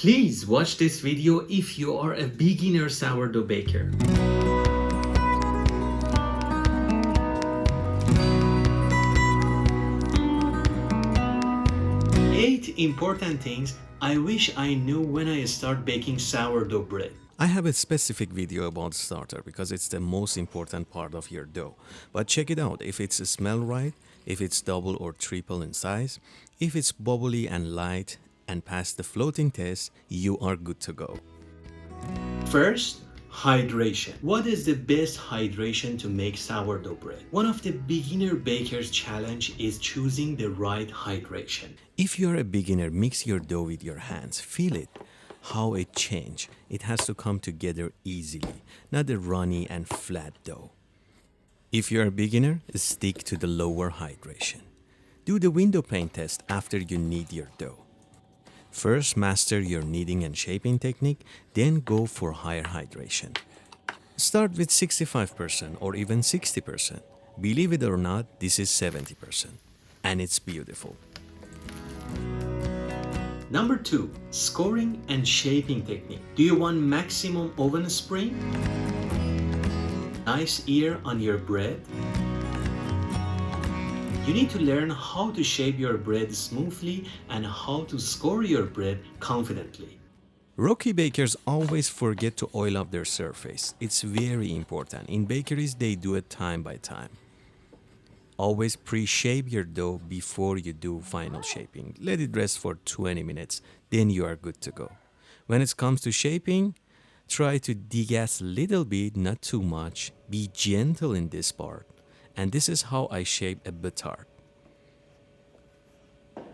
Please watch this video if you are a beginner sourdough baker. 8 important things I wish I knew when I start baking sourdough bread. I have a specific video about starter because it's the most important part of your dough. But check it out. If it's smell right, if it's double or triple in size, if it's bubbly and light and pass the floating test, you are good to go. First, hydration. What is the best hydration to make sourdough bread? One of the beginner bakers' challenge is choosing the right hydration. If you're a beginner, mix your dough with your hands. Feel it, how it change. It has to come together easily, not a runny and flat dough. If you're a beginner, stick to the lower hydration. Do the window pane test after you knead your dough. First, master your kneading and shaping technique, then go for higher hydration. Start with 65% or even 60%. Believe it or not, this is 70%. And it's beautiful. Number 2, scoring and shaping technique. Do you want maximum oven spring? Nice ear on your bread? You need to learn how to shape your bread smoothly and how to score your bread confidently. Rookie bakers always forget to oil up their surface. It's very important. In bakeries, they do it time by time. Always pre-shape your dough before you do final shaping. Let it rest for 20 minutes, then you are good to go. When it comes to shaping, try to degas a little bit, not too much. Be gentle in this part. And this is how I shape a batard.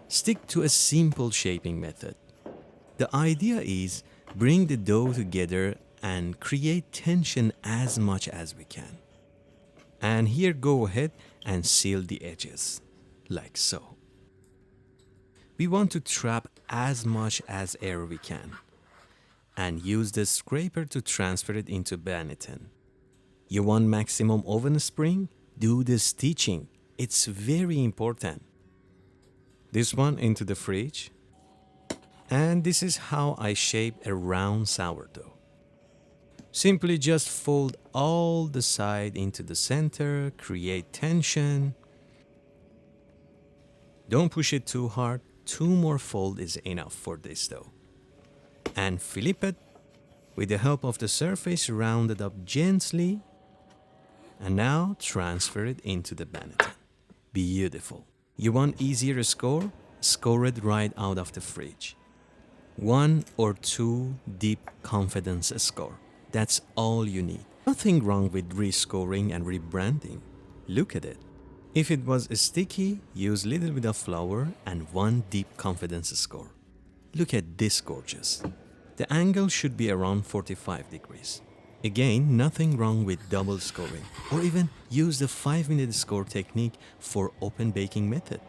Stick to a simple shaping method. The idea is bring the dough together and create tension as much as we can. And here go ahead and seal the edges, like so. We want to trap as much as air we can and use the scraper to transfer it into Banneton. You want maximum oven spring? Do the stitching. It's very important. This one into the fridge. And this is how I shape a round sourdough. Simply just fold all the side into the center, create tension. Don't push it too hard. 2 more fold is enough for this dough. And flip it. With the help of the surface, round it up gently. And now transfer it into the Banneton. Beautiful. You want easier score? Score it right out of the fridge. 1 or 2 deep confidence score. That's all you need. Nothing wrong with rescoring and rebranding. Look at it. If it was sticky, use little bit of flour and 1 deep confidence score. Look at this gorgeous. The angle should be around 45 degrees. Again, nothing wrong with double scoring, or even use the 5-minute score technique for open baking method.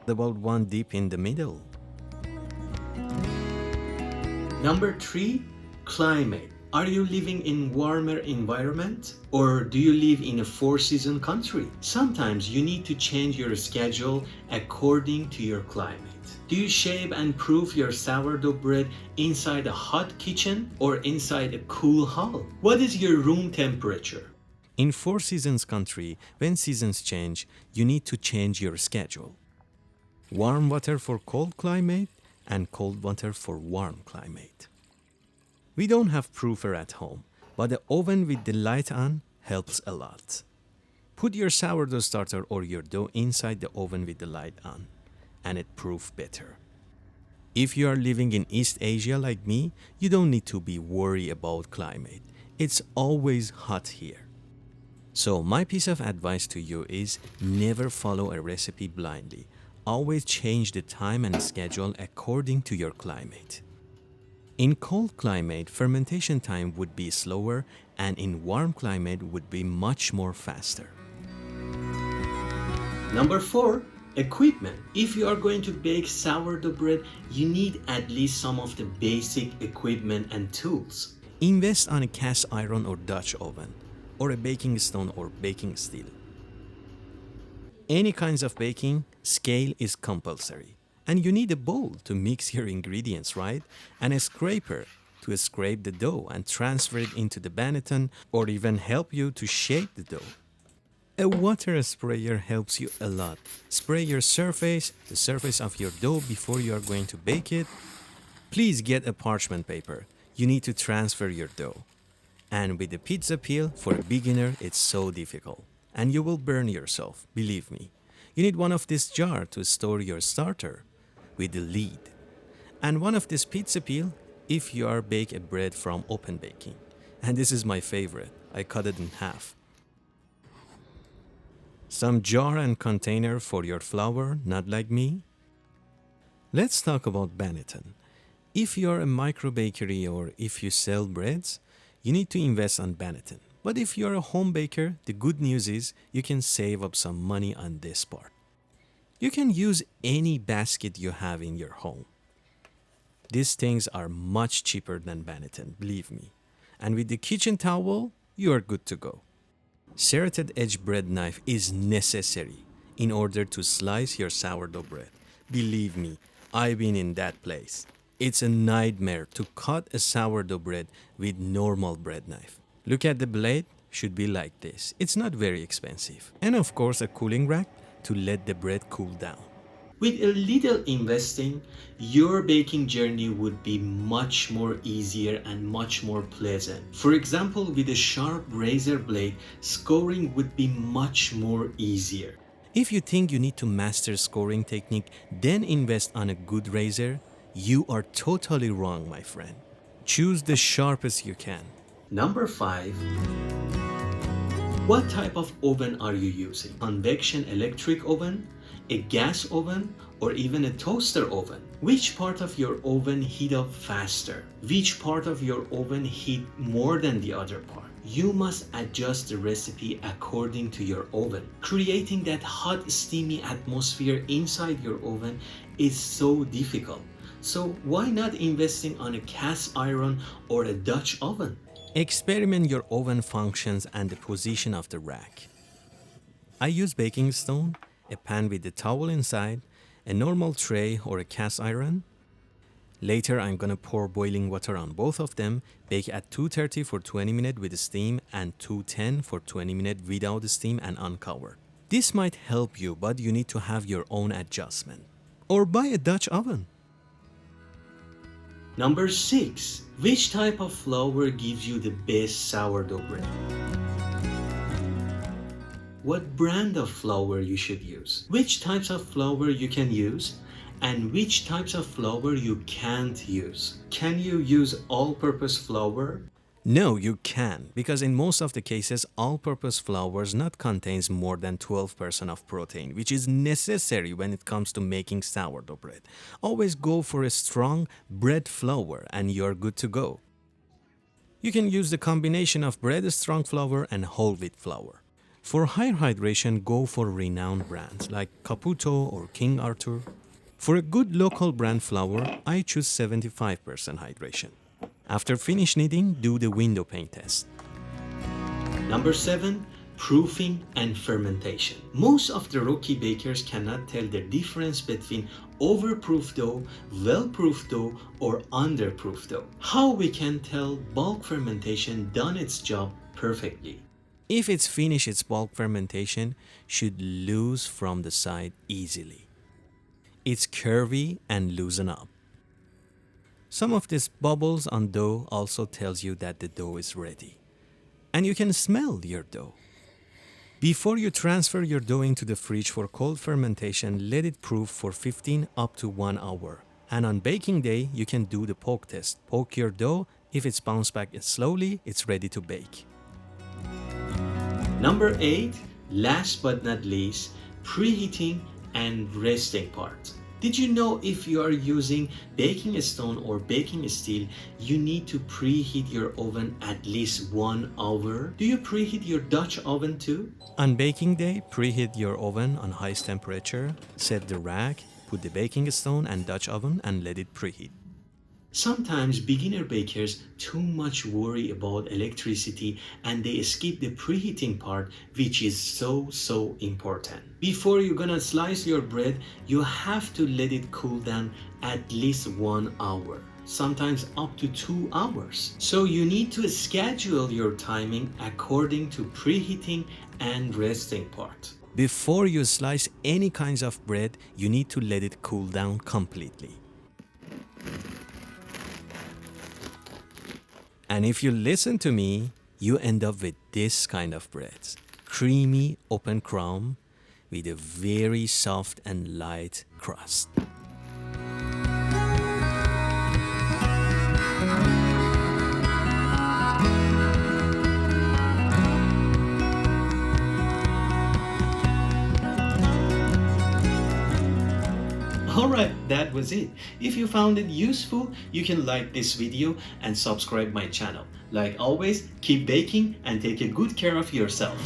About 1 deep in the middle. Number 3, climate. Are you living in warmer environment or do you live in a 4-season country? Sometimes you need to change your schedule according to your climate. Do you shape and proof your sourdough bread inside a hot kitchen or inside a cool hall? What is your room temperature? In 4 seasons country, when seasons change, you need to change your schedule. Warm water for cold climate and cold water for warm climate. We don't have proofer at home, but the oven with the light on helps a lot. Put your sourdough starter or your dough inside the oven with the light on, and it proofs better. If you are living in East Asia like me, you don't need to be worried about climate. It's always hot here. So my piece of advice to you is never follow a recipe blindly. Always change the time and schedule according to your climate. In cold climate, fermentation time would be slower, and in warm climate would be much more faster. Number 4, equipment. If you are going to bake sourdough bread, you need at least some of the basic equipment and tools. Invest on a cast iron or Dutch oven, or a baking stone or baking steel. Any kinds of baking, scale is compulsory. And you need a bowl to mix your ingredients, right? And a scraper to scrape the dough and transfer it into the banneton or even help you to shape the dough. A water sprayer helps you a lot. Spray your surface, the surface of your dough before you are going to bake it. Please get a parchment paper. You need to transfer your dough. And with the pizza peel, for a beginner, it's so difficult. And you will burn yourself, believe me. You need one of this jar to store your starter with the lid. And one of this pizza peel if you are bake a bread from open baking. And this is my favorite. I cut it in half. Some jar and container for your flour, not like me. Let's talk about banneton. If you are a micro bakery or if you sell breads, you need to invest on banneton. But if you are a home baker, the good news is you can save up some money on this part. You can use any basket you have in your home. These things are much cheaper than banneton, believe me. And with the kitchen towel, you are good to go. Serrated edge bread knife is necessary in order to slice your sourdough bread. Believe me, I've been in that place. It's a nightmare to cut a sourdough bread with normal bread knife. Look at the blade, should be like this. It's not very expensive. And of course a cooling rack to let the bread cool down. With a little investing, your baking journey would be much more easier and much more pleasant. For example, with a sharp razor blade, scoring would be much more easier. If you think you need to master scoring technique, then invest on a good razor, you are totally wrong, my friend. Choose the sharpest you can. Number 5. What type of oven are you using? Convection electric oven, a gas oven, or even a toaster oven? Which part of your oven heat up faster? Which part of your oven heat more than the other part? You must adjust the recipe according to your oven. Creating that hot, steamy atmosphere inside your oven is so difficult. So why not investing on a cast iron or a Dutch oven? Experiment your oven functions and the position of the rack. I use baking stone, a pan with the towel inside, a normal tray or a cast iron. Later I'm gonna pour boiling water on both of them, bake at 230 for 20 minutes with steam and 210 for 20 minutes without steam and uncovered. This might help you, but you need to have your own adjustment. Or buy a Dutch oven. Number 6. Which type of flour gives you the best sourdough bread? What brand of flour you should use? Which types of flour you can use? And which types of flour you can't use? Can you use all-purpose flour? No, you can, because in most of the cases, all-purpose flours not contains more than 12% of protein, which is necessary when it comes to making sourdough bread. Always go for a strong bread flour and you're good to go. You can use the combination of bread strong flour and whole wheat flour. For higher hydration, go for renowned brands like Caputo or King Arthur. For a good local brand flour, I choose 75% hydration. After finish kneading, do the window pane test. Number 7. Proofing and fermentation. Most of the rookie bakers cannot tell the difference between overproofed dough, well-proofed dough, or underproofed dough. How we can tell bulk fermentation done its job perfectly? If it's finished its bulk fermentation, should loose from the side easily. It's curvy and loosen up. Some of these bubbles on dough also tells you that the dough is ready. And you can smell your dough. Before you transfer your dough into the fridge for cold fermentation, let it proof for 15 up to 1 hour. And on baking day, you can do the poke test. Poke your dough. If it's bounced back slowly, it's ready to bake. Number 8. Last but not least, preheating and resting part. Did you know if you are using baking stone or baking steel, you need to preheat your oven at least 1 hour? Do you preheat your Dutch oven too? On baking day, preheat your oven on highest temperature, set the rack, put the baking stone and Dutch oven and let it preheat. Sometimes beginner bakers too much worry about electricity and they skip the preheating part, which is so important. Before you're gonna slice your bread, you have to let it cool down at least 1 hour, sometimes up to 2 hours. So you need to schedule your timing according to preheating and resting part. Before you slice any kinds of bread, you need to let it cool down completely. And if you listen to me, you end up with this kind of bread. Creamy, open crumb with a very soft and light crust. Alright, that was it. If you found it useful, you can like this video and subscribe my channel. Like always, keep baking and take a good care of yourself.